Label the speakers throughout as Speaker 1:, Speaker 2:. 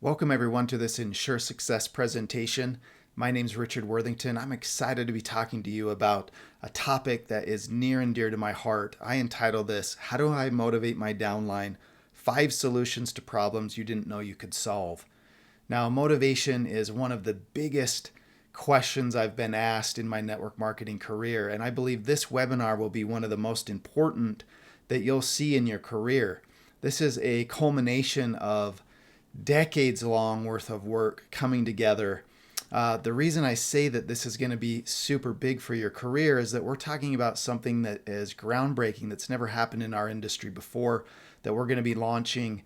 Speaker 1: Welcome everyone to this Ensure Success presentation. My name is Richard Worthington. I'm excited to be talking to you about a topic that is near and dear to my heart. I entitled this, How Do I Motivate My Downline? 5 Solutions to Problems You Didn't Know You Could Solve. Now, motivation is one of the biggest questions I've been asked in my network marketing career, and I believe this webinar will be one of the most important that you'll see in your career. This is a culmination of decades long worth of work coming together. The reason I say that this is going to be super big for your career is that we're talking about something that is groundbreaking, that's never happened in our industry before, that we're going to be launching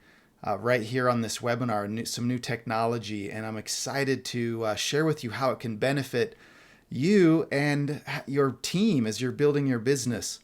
Speaker 1: right here on this webinar, some new technology. And I'm excited to share with you how it can benefit you and your team as you're building your business.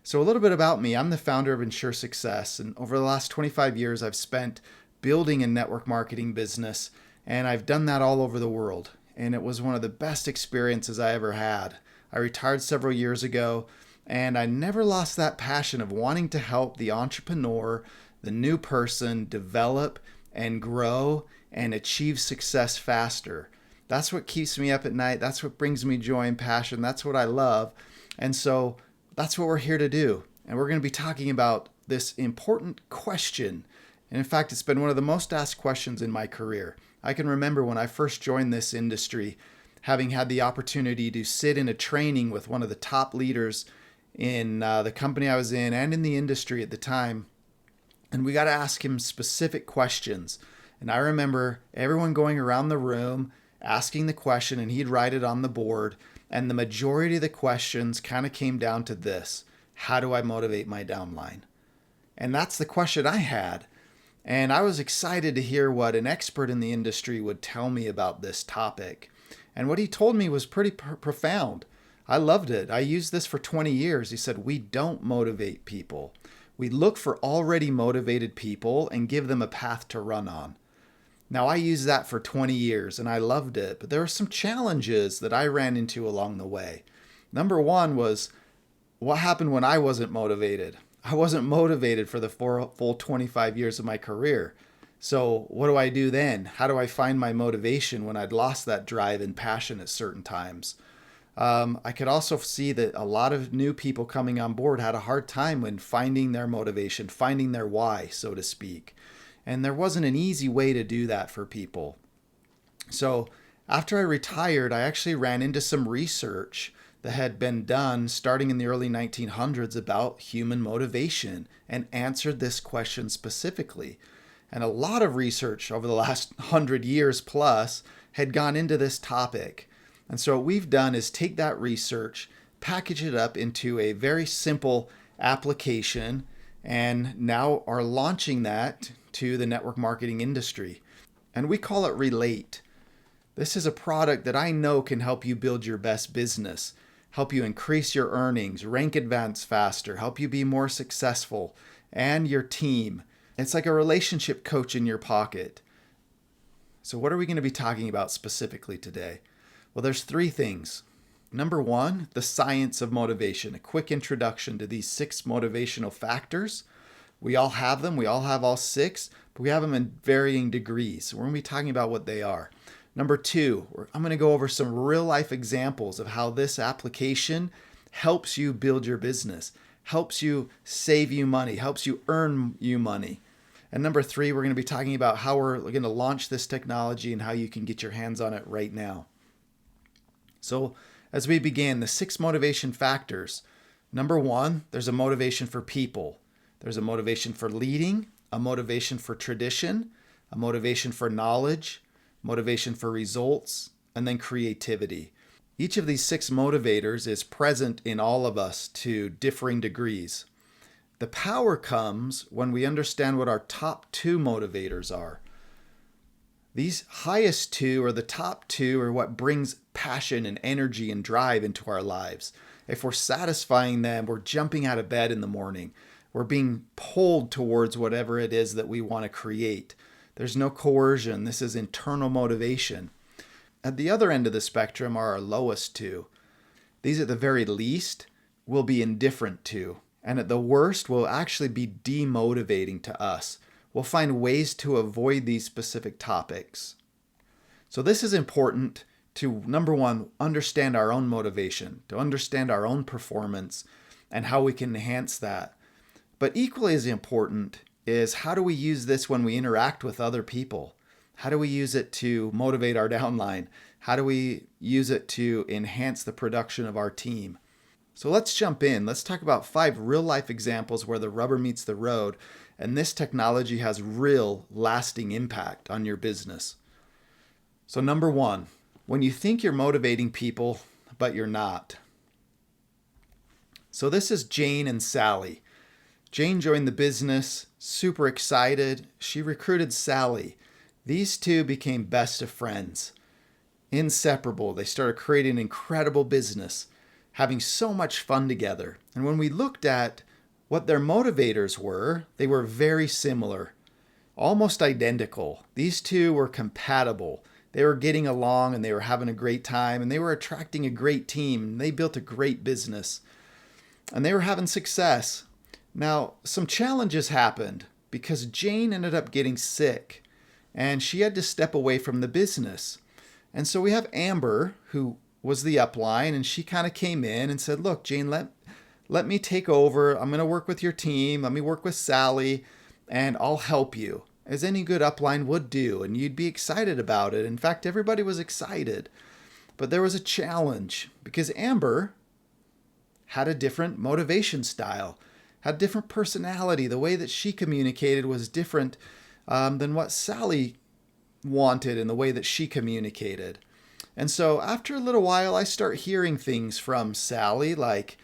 Speaker 1: So a little bit about me. I'm the founder of Ensure Success, and over the last 25 years, I've spent building a network marketing business, and I've done that all over the world. And it was one of the best experiences I ever had. I retired several years ago, and I never lost that passion of wanting to help the entrepreneur, the new person, develop and grow and achieve success faster. That's what keeps me up at night. That's what brings me joy and passion. That's what I love. And so that's what we're here to do. And we're going to be talking about this important question. And in fact, it's been one of the most asked questions in my career. I can remember when I first joined this industry, having had the opportunity to sit in a training with one of the top leaders in the company I was in and in the industry at the time. And we got to ask him specific questions. And I remember everyone going around the room asking the question, and he'd write it on the board. And the majority of the questions kind of came down to this: how do I motivate my downline? And that's the question I had. And I was excited to hear what an expert in the industry would tell me about this topic. And what he told me was pretty profound. I loved it. I used this for 20 years. He said, we don't motivate people. We look for already motivated people and give them a path to run on. Now, I used that for 20 years and I loved it, but there were some challenges that I ran into along the way. Number one was, what happened when I wasn't motivated? I wasn't motivated for the full 25 years of my career. So what do I do then? How do I find my motivation when I'd lost that drive and passion at certain times? I could also see that a lot of new people coming on board had a hard time when finding their motivation, finding their why, so to speak. And there wasn't an easy way to do that for people. So after I retired, I actually ran into some research that had been done starting in the early 1900s about human motivation and answered this question specifically. And a lot of research over the last 100 years plus had gone into this topic. And so what we've done is take that research, package it up into a very simple application, and now are launching that to the network marketing industry. And we call it Relate. This is a product that I know can help you build your best business, help you increase your earnings, rank advance faster, help you be more successful, and your team. It's like a relationship coach in your pocket. So what are we going to be talking about specifically today? Well, there's 3 things. Number 1, the science of motivation, a quick introduction to these 6 motivational factors. We all have them. We all have all 6, but we have them in varying degrees. So we're going to be talking about what they are. Number 2, I'm going to go over some real life examples of how this application helps you build your business, helps you save you money, helps you earn you money. And number 3, we're going to be talking about how we're going to launch this technology and how you can get your hands on it right now. So as we begin, the 6 motivation factors. Number 1, there's a motivation for people. There's a motivation for leading, a motivation for tradition, a motivation for knowledge, motivation for results, and then creativity. Each of these 6 motivators is present in all of us to differing degrees. The power comes when we understand what our top 2 motivators are. These highest 2, or the top 2, are what brings passion and energy and drive into our lives. If we're satisfying them, we're jumping out of bed in the morning. We're being pulled towards whatever it is that we want to create. There's no coercion. This is internal motivation. At the other end of the spectrum are our lowest 2. These at the very least will be indifferent to, and at the worst will actually be demotivating to us. we'll find ways to avoid these specific topics. So this is important to, number one, understand our own motivation, to understand our own performance and how we can enhance that. But equally as important is, how do we use this when we interact with other people? How do we use it to motivate our downline? How do we use it to enhance the production of our team? So let's jump in. Let's talk about 5 real-life examples where the rubber meets the road, and this technology has real, lasting impact on your business. So number 1, when you think you're motivating people, but you're not. So this is Jane and Sally. Jane joined the business, super excited. She recruited Sally. These two became best of friends, inseparable. They started creating an incredible business, having so much fun together. And when we looked at what their motivators were, they were very similar, almost identical. These two were compatible. They were getting along and they were having a great time and they were attracting a great team and they built a great business and they were having success. Now, some challenges happened because Jane ended up getting sick and she had to step away from the business. And so we have Amber, who was the upline, and she kind of came in and said, look, Jane, let me take over. I'm going to work with your team. Let me work with Sally and I'll help you, as any good upline would do. And you'd be excited about it. In fact, everybody was excited. But there was a challenge because Amber had a different motivation style, had a different personality. The way that she communicated was different than what Sally wanted in the way that she communicated. And so after a little while, I start hearing things from Sally like,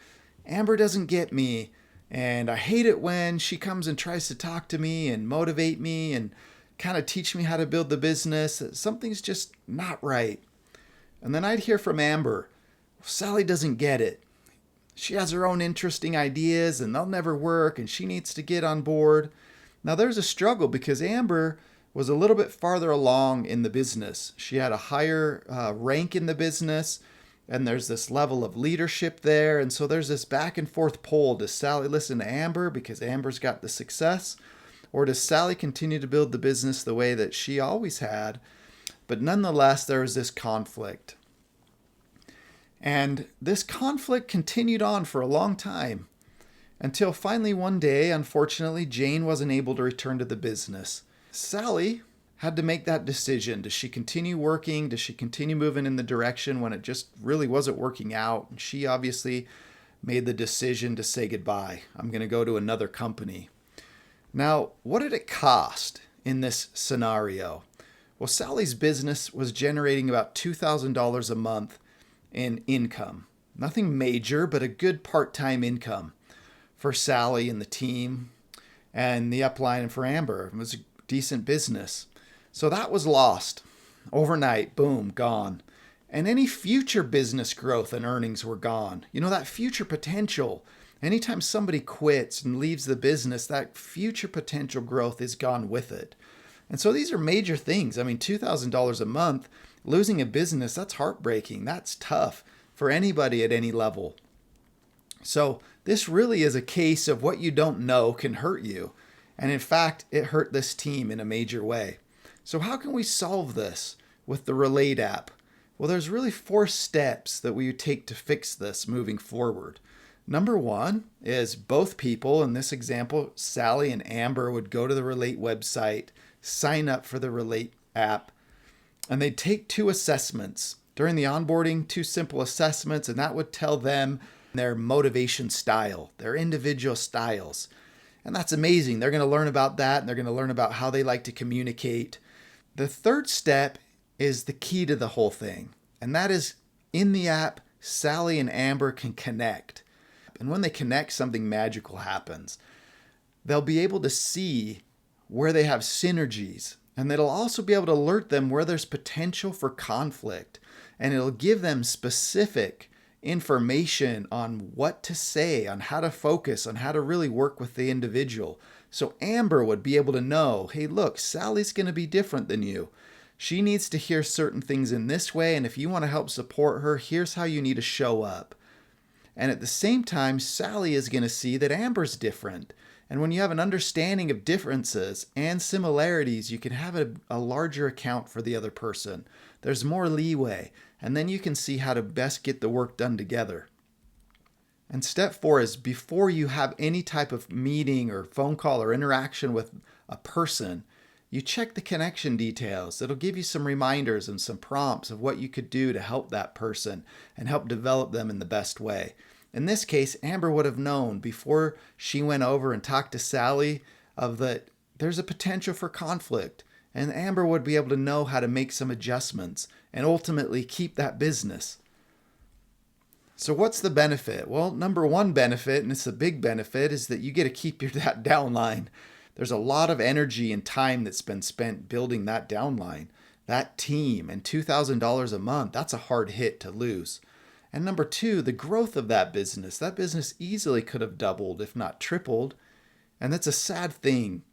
Speaker 1: Amber doesn't get me, and I hate it when she comes and tries to talk to me and motivate me and kind of teach me how to build the business. Something's just not right. And then I'd hear from Amber, Sally doesn't get it. She has her own interesting ideas and they'll never work and she needs to get on board. Now there's a struggle because Amber was a little bit farther along in the business. She had a higher rank in the business and there's this level of leadership there. And so there's this back and forth poll. Does Sally listen to Amber because Amber's got the success? Or does Sally continue to build the business the way that she always had? But nonetheless, there was this conflict. And this conflict continued on for a long time until finally one day, unfortunately, Jane wasn't able to return to the business. Sally had to make that decision. Does she continue working? Does she continue moving in the direction when it just really wasn't working out? And she obviously made the decision to say goodbye. I'm going to go to another company. Now, what did it cost in this scenario? Well, Sally's business was generating about $2,000 a month in income. Nothing major, but a good part-time income for Sally and the team and the upline and for Amber. It was a decent business. So that was lost overnight. Boom, gone. And any future business growth and earnings were gone. You know, that future potential. Anytime somebody quits and leaves the business, that future potential growth is gone with it. And so these are major things. I mean, $2,000 a month, losing a business, that's heartbreaking. That's tough for anybody at any level. So this really is a case of what you don't know can hurt you. And in fact, it hurt this team in a major way. So how can we solve this with the Relate app? Well, there's really 4 steps that we would take to fix this moving forward. Number 1 is both people, in this example, Sally and Amber, would go to the Relate website, sign up for the Relate app, and they'd take 2 assessments. During the onboarding, 2 simple assessments, and that would tell them their motivation style, their individual styles. And that's amazing. They're going to learn about that, and they're going to learn about how they like to communicate. The 3rd step is the key to the whole thing, and that is in the app, Sally and Amber can connect. And when they connect, something magical happens. They'll be able to see where they have synergies, and it'll also be able to alert them where there's potential for conflict, and it'll give them specific information on what to say, on how to focus, on how to really work with the individual. So Amber would be able to know, hey, look, Sally's going to be different than you. She needs to hear certain things in this way, and if you want to help support her, here's how you need to show up. And at the same time, Sally is going to see that Amber's different. And when you have an understanding of differences and similarities, you can have a larger account for the other person. There's more leeway. And then you can see how to best get the work done together. And step 4 is before you have any type of meeting or phone call or interaction with a person, you check the connection details. It'll give you some reminders and some prompts of what you could do to help that person and help develop them in the best way. In this case, Amber would have known before she went over and talked to Sally of that there's a potential for conflict. And Amber would be able to know how to make some adjustments and ultimately keep that business. So what's the benefit? Well, number one benefit, and it's a big benefit, is that you get to keep that downline. There's a lot of energy and time that's been spent building that downline, that team, and $2,000 a month. That's a hard hit to lose. And number two, the growth of that business. That business easily could have doubled, if not tripled. And that's a sad thing.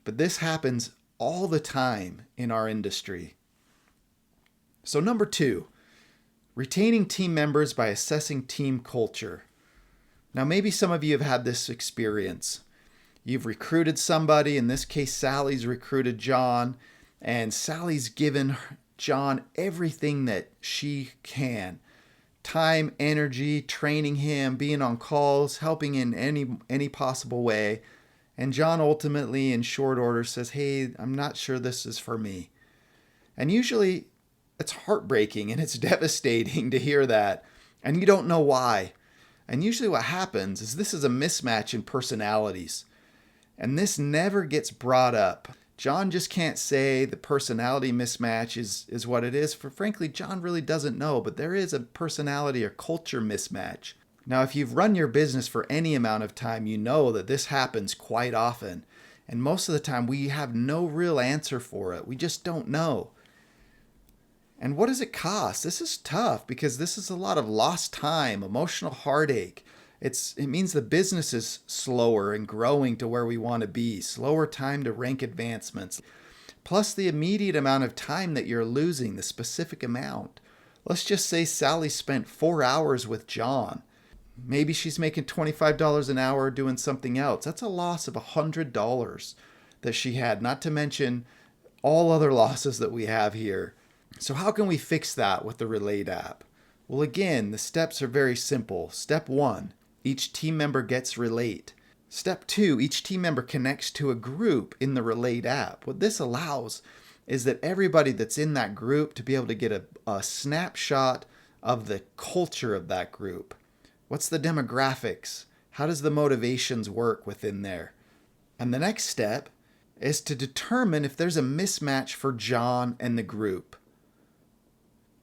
Speaker 1: But this happens all the time in our industry. So number 2, retaining team members by assessing team culture. Now, maybe some of you have had this experience. You've recruited somebody, in this case, Sally's recruited John, and Sally's given John everything that she can. Time, energy, training him, being on calls, helping in any possible way. And John ultimately, in short order, says, hey, I'm not sure this is for me. And usually it's heartbreaking and it's devastating to hear that. And you don't know why. And usually what happens is this is a mismatch in personalities. And this never gets brought up. John just can't say the personality mismatch is what it is. For frankly, John really doesn't know, but there is a personality or culture mismatch. Now, if you've run your business for any amount of time, you know that this happens quite often. And most of the time, we have no real answer for it. We just don't know. And what does it cost? This is tough because this is a lot of lost time, emotional heartache. It means the business is slower and growing to where we want to be, slower time to rank advancements, plus the immediate amount of time that you're losing, the specific amount. Let's just say Sally spent 4 hours with John. Maybe she's making $25 an hour doing something else. That's a loss of $100 that she had, not to mention all other losses that we have here. So how can we fix that with the Relate app? Well, again, the steps are very simple. Step 1, each team member gets Relate. Step 2, each team member connects to a group in the Relate app. What this allows is that everybody that's in that group to be able to get a snapshot of the culture of that group. What's the demographics? How does the motivations work within there? And the next step is to determine if there's a mismatch for John and the group.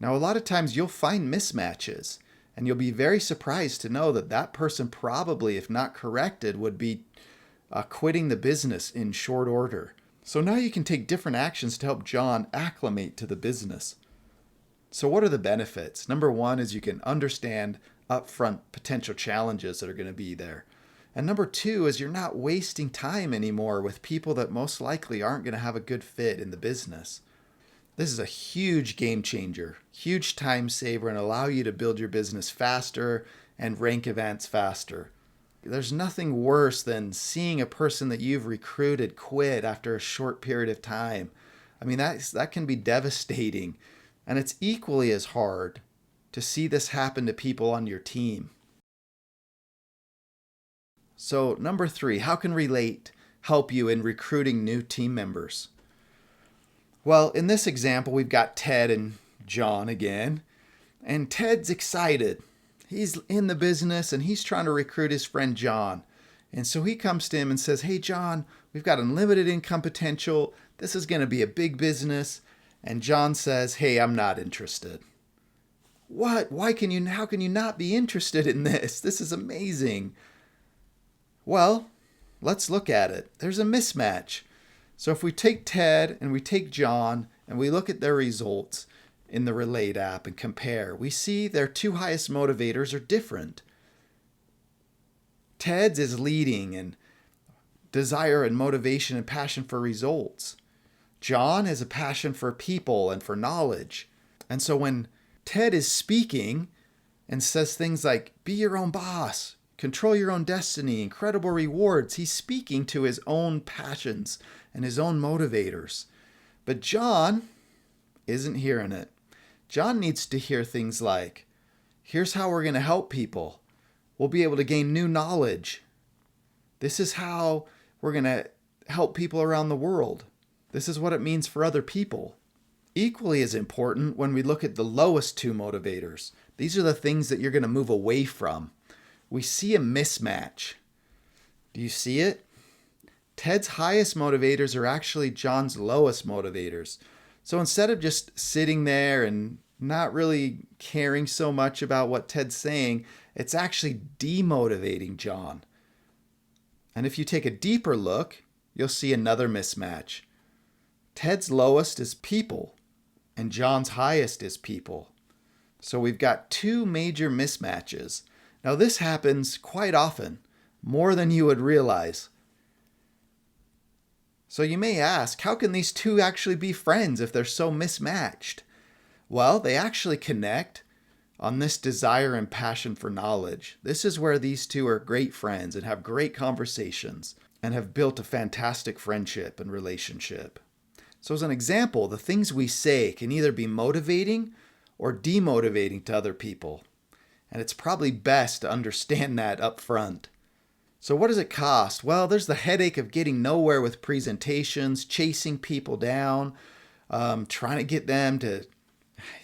Speaker 1: Now, a lot of times you'll find mismatches, and you'll be very surprised to know that that person probably, if not corrected, would be quitting the business in short order. So now you can take different actions to help John acclimate to the business. So what are the benefits? Number 1 is you can understand upfront potential challenges that are going to be there. And number 2 is you're not wasting time anymore with people that most likely aren't going to have a good fit in the business. This is a huge game changer, huge time saver, and allow you to build your business faster and rank events faster. There's nothing worse than seeing a person that you've recruited quit after a short period of time. I mean, that can be devastating. And it's equally as hard to see this happen to people on your team. So number 3, how can Relate help you in recruiting new team members? Well, in this example, we've got Ted and John again. And Ted's excited. He's in the business and he's trying to recruit his friend John. And so he comes to him and says, hey, John, we've got unlimited income potential. This is going to be a big business. And John says, hey, I'm not interested. What? How can you not be interested in this? This is amazing. Well, let's look at it. There's a mismatch. So if we take Ted and we take John and we look at their results in the Relate app and compare, we see their 2 highest motivators are different. Ted's is leading and desire and motivation and passion for results. John has a passion for people and for knowledge. And so when Ted is speaking and says things like, be your own boss, control your own destiny, incredible rewards. He's speaking to his own passions and his own motivators. But John isn't hearing it. John needs to hear things like, here's how we're going to help people. We'll be able to gain new knowledge. This is how we're going to help people around the world. This is what it means for other people. Equally as important when we look at the lowest two motivators. These are the things that you're going to move away from. We see a mismatch. Do you see it? Ted's highest motivators are actually John's lowest motivators. So instead of just sitting there and not really caring so much about what Ted's saying, it's actually demotivating John. And if you take a deeper look, you'll see another mismatch. Ted's lowest is people, and John's highest is people. So we've got two major mismatches. Now this happens quite often, more than you would realize. So you may ask, how can these two actually be friends if they're so mismatched? Well, they actually connect on this desire and passion for knowledge. This is where these two are great friends and have great conversations and have built a fantastic friendship and relationship. So as an example, the things we say can either be motivating or demotivating to other people. And it's probably best to understand that up front. So what does it cost? Well, there's the headache of getting nowhere with presentations, chasing people down, trying to get them to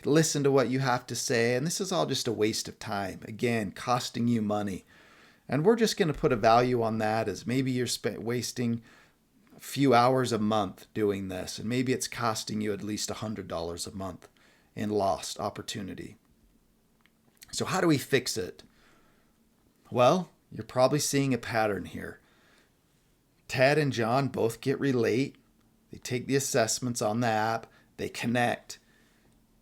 Speaker 1: listen to what you have to say. And this is all just a waste of time. Again, costing you money. And we're just going to put a value on that as maybe you're wasting a few hours a month doing this. And maybe it's costing you at least $100 a month in lost opportunity. So how do we fix it? Well, you're probably seeing a pattern here. Ted and John both get Relate. They take the assessments on the app. They connect.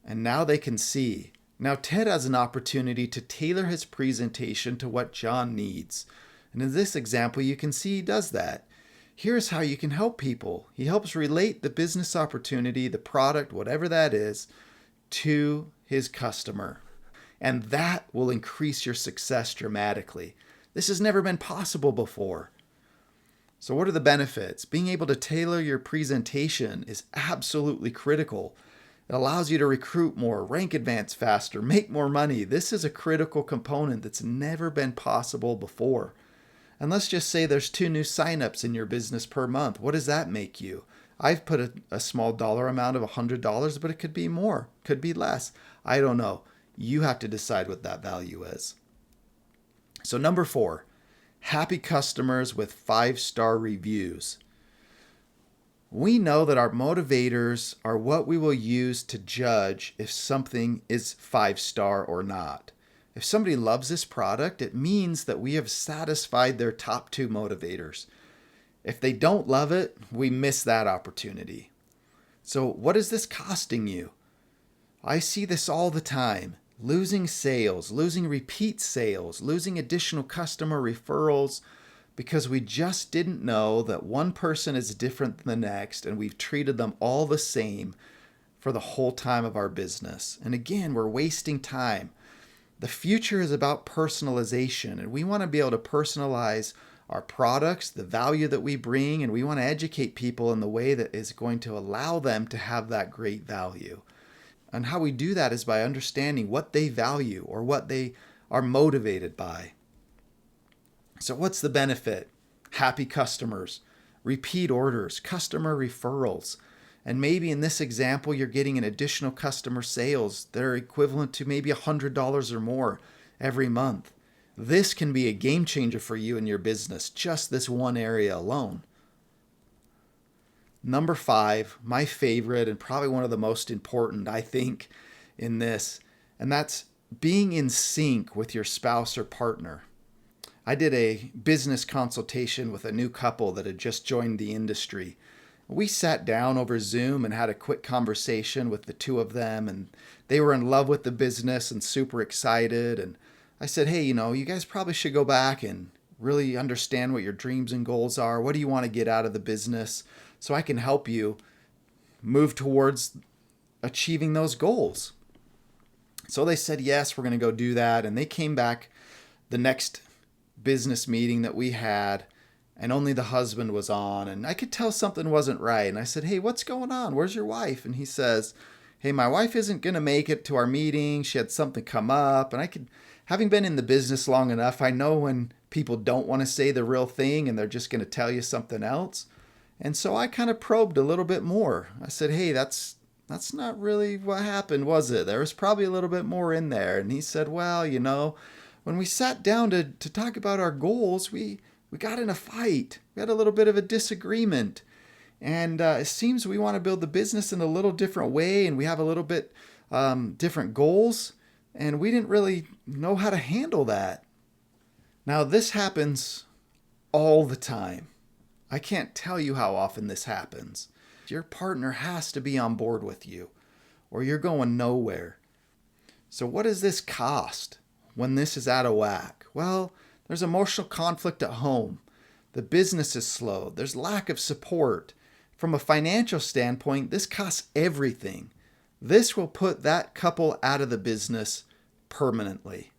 Speaker 1: And now they can see. Now Ted has an opportunity to tailor his presentation to what John needs. And in this example, you can see he does that. Here's how you can help people. He helps relate the business opportunity, the product, whatever that is, to his customer. And that will increase your success dramatically. This has never been possible before. So what are the benefits? Being able to tailor your presentation is absolutely critical. It allows you to recruit more, rank advance faster, make more money. This is a critical component that's never been possible before. And let's just say there's 2 new signups in your business per month. What does that make you? I've put a small dollar amount of $100, but it could be more, could be less. I don't know. You have to decide what that value is. So number 4, happy customers with 5-star reviews. We know that our motivators are what we will use to judge if something is 5-star or not. If somebody loves this product, it means that we have satisfied their top 2 motivators. If they don't love it, we miss that opportunity. So what is this costing you? I see this all the time. Losing sales, losing repeat sales, losing additional customer referrals because we just didn't know that one person is different than the next and we've treated them all the same for the whole time of our business. And again, we're wasting time. The future is about personalization, and we want to be able to personalize our products, the value that we bring, and we want to educate people in the way that is going to allow them to have that great value. And how we do that is by understanding what they value or what they are motivated by. So what's the benefit? Happy customers, repeat orders, customer referrals. And maybe in this example, you're getting an additional customer sales that are equivalent to maybe $100 or more every month. This can be a game changer for you in your business, just this one area alone. Number 5, my favorite and probably one of the most important, I think, in this, and that's being in sync with your spouse or partner. I did a business consultation with a new couple that had just joined the industry. We sat down over Zoom and had a quick conversation with the two of them, and they were in love with the business and super excited. And I said, hey, you guys probably should go back and really understand what your dreams and goals are. What do you want to get out of the business? So I can help you move towards achieving those goals. So they said, yes, we're going to go do that. And they came back the next business meeting that we had, and only the husband was on. And I could tell something wasn't right. And I said, hey, what's going on? Where's your wife? And he says, hey, my wife isn't going to make it to our meeting. She had something come up. And having been in the business long enough, I know when people don't want to say the real thing and they're just going to tell you something else. And so I kind of probed a little bit more. I said, hey, that's not really what happened, was it? There was probably a little bit more in there. And he said, well, when we sat down to talk about our goals, we got in a fight. We had a little bit of a disagreement. And it seems we want to build the business in a little different way, and we have a little bit different goals. And we didn't really know how to handle that. Now, this happens all the time. I can't tell you how often this happens. Your partner has to be on board with you, or you're going nowhere. So what does this cost when this is out of whack? Well, there's emotional conflict at home. The business is slow. There's lack of support. From a financial standpoint, this costs everything. This will put that couple out of the business permanently.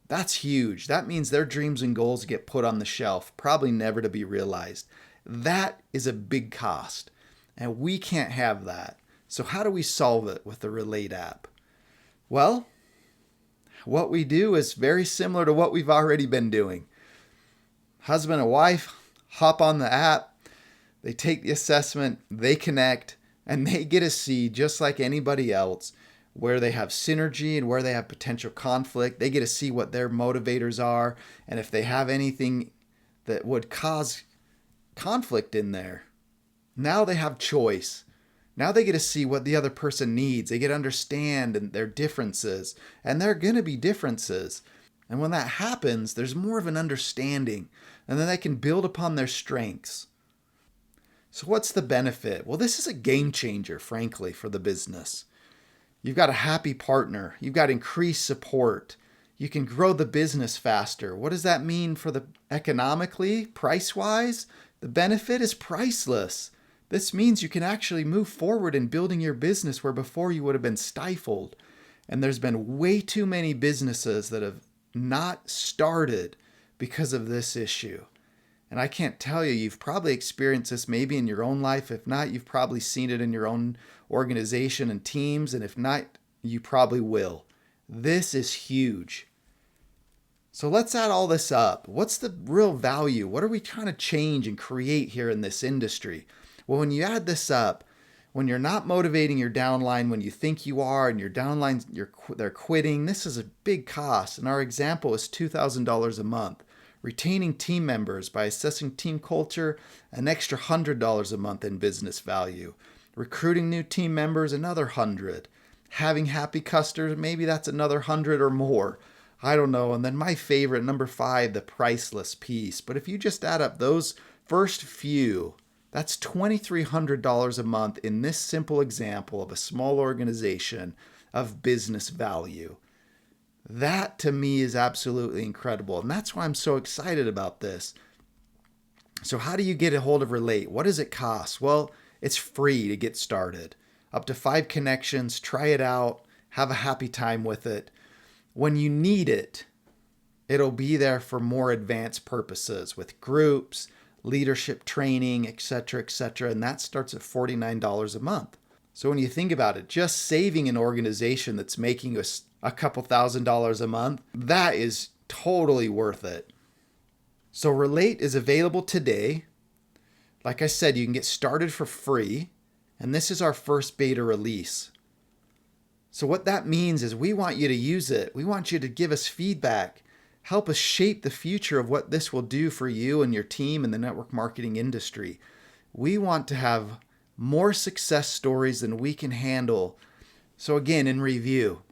Speaker 1: That's huge. That means their dreams and goals get put on the shelf, probably never to be realized. That is a big cost, and we can't have that. So how do we solve it with the Relate app? Well, what we do is very similar to what we've already been doing. Husband and wife hop on the app, they take the assessment, they connect, and they get to see, just like anybody else, where they have synergy and where they have potential conflict. They get to see what their motivators are, and if they have anything that would cause conflict in there. Now they have choice. Now they get to see what the other person needs. They get to understand their differences, and there are going to be differences. And when that happens, there's more of an understanding, and then they can build upon their strengths. So what's the benefit? Well, this is a game changer, frankly, for the business. You've got a happy partner. You've got increased support. You can grow the business faster. What does that mean for the economically, price-wise? The benefit is priceless. This means you can actually move forward in building your business where before you would have been stifled. And there's been way too many businesses that have not started because of this issue. And I can't tell you, you've probably experienced this maybe in your own life. If not, you've probably seen it in your own organization and teams. And if not, you probably will. This is huge. So let's add all this up. What's the real value? What are we trying to change and create here in this industry? Well, when you add this up, when you're not motivating your downline when you think you are, and your downline, they're quitting, this is a big cost. And our example is $2,000 a month. Retaining team members by assessing team culture, an extra $100 a month in business value. Recruiting new team members, another $100. Having happy customers, maybe that's another $100 or more. I don't know. And then my favorite, number 5, the priceless piece. But if you just add up those first few, that's $2,300 a month in this simple example of a small organization of business value. That to me is absolutely incredible. And that's why I'm so excited about this. So how do you get a hold of Relate? What does it cost? Well, it's free to get started. Up to 5 connections, try it out, have a happy time with it. When you need it, it'll be there for more advanced purposes with groups, leadership training, etc., and that starts at $49 a month. So when you think about it, just saving an organization that's making us a couple $1,000s a month, that is totally worth it. So Relate is available today. Like I said, you can get started for free, and this is our first beta release. So what that means is we want you to use it. We want you to give us feedback, help us shape the future of what this will do for you and your team in the network marketing industry. We want to have more success stories than we can handle. So again, in review,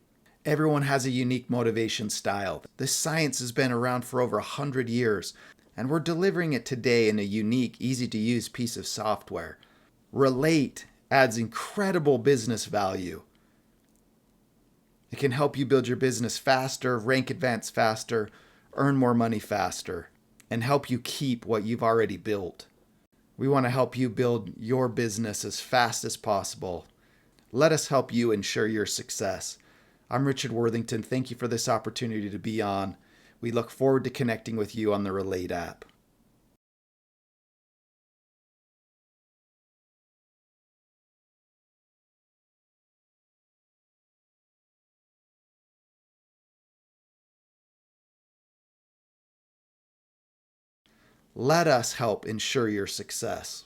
Speaker 1: everyone has a unique motivation style. This science has been around for over 100 years, and we're delivering it today in a unique, easy-to-use piece of software. Relate adds incredible business value. It can help you build your business faster, rank advance faster, earn more money faster, and help you keep what you've already built. We want to help you build your business as fast as possible. Let us help you ensure your success. I'm Richard Worthington. Thank you for this opportunity to be on. We look forward to connecting with you on the Relate app. Let us help ensure your success.